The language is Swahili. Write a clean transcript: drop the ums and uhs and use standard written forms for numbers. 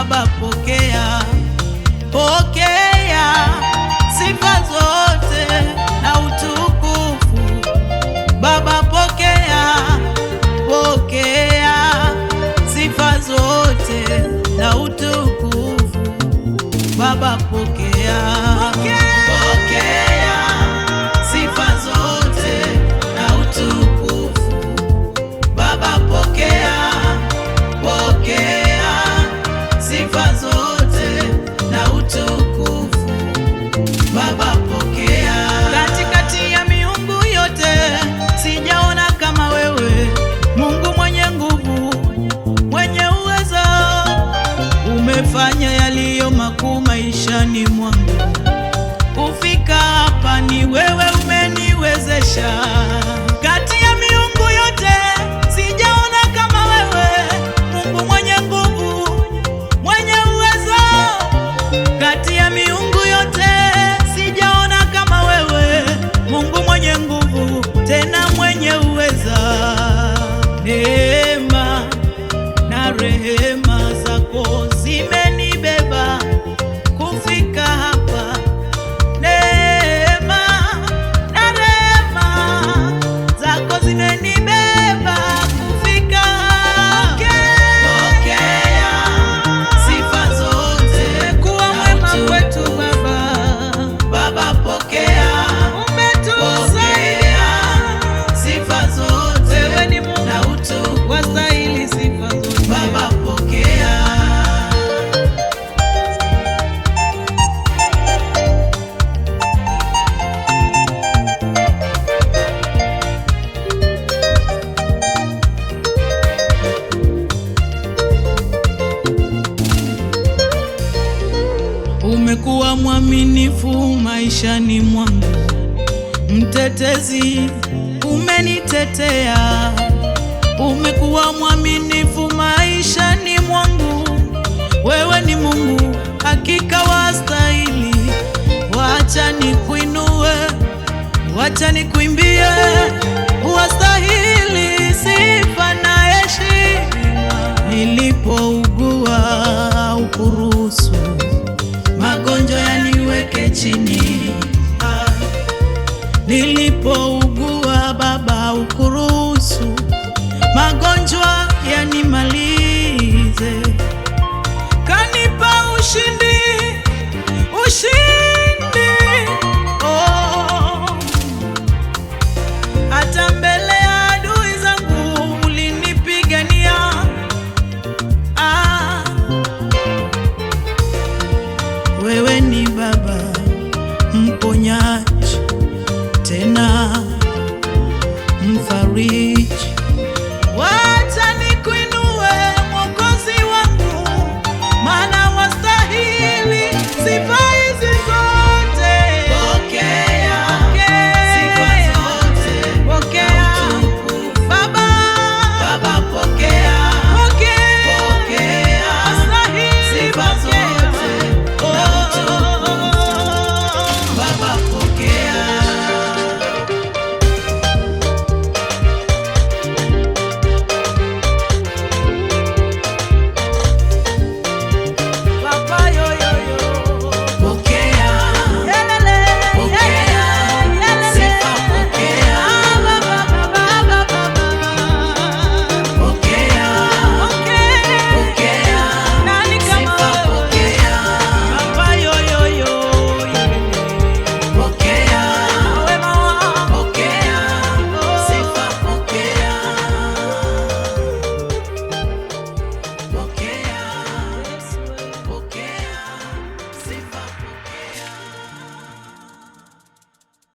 Baba pokea, pokea sifa zote na utukufu. Baba pokea, pokea sifa zote na utukufu. Baba pokea, pokea sifa zote na utukufu. Baba pokea, pokea sifa zote na utukufu. Baba pokea. Katikati ya miungu yote sijaona kama wewe, Mungu mwenye nguvu, mwenye uwezo. Umefanya yaliyo makuu maishani mwangu. Kufika hapa ni wewe umeniwezesha. Kati ya miungu yote sijaona kama wewe, Mungu mwenye nguvu, mwenye uwezo. Kati ya miungu yote sijaona kama wewe, Mungu mwenye nguvu, tena mwenye uweza. Neema na rehema zako zimenibeba kufika hapa. Neema na rehema zako zimenibeba kufika hapa. Pokea sifa zote, kuwa mwema kwetu Baba. Baba pokea, umetusaidia sifa zote. Wewe ni Mungu na utu, wastahili sifa zote. Baba pokea. Umekuwa mwaminifu maishani mwangu, mtetezi umenitetea. Umekuwa mwaminifu maishani mwangu, wewe ni Mungu hakika wastahili. Wacha nikuinue, wacha nikuimbie, wastahili.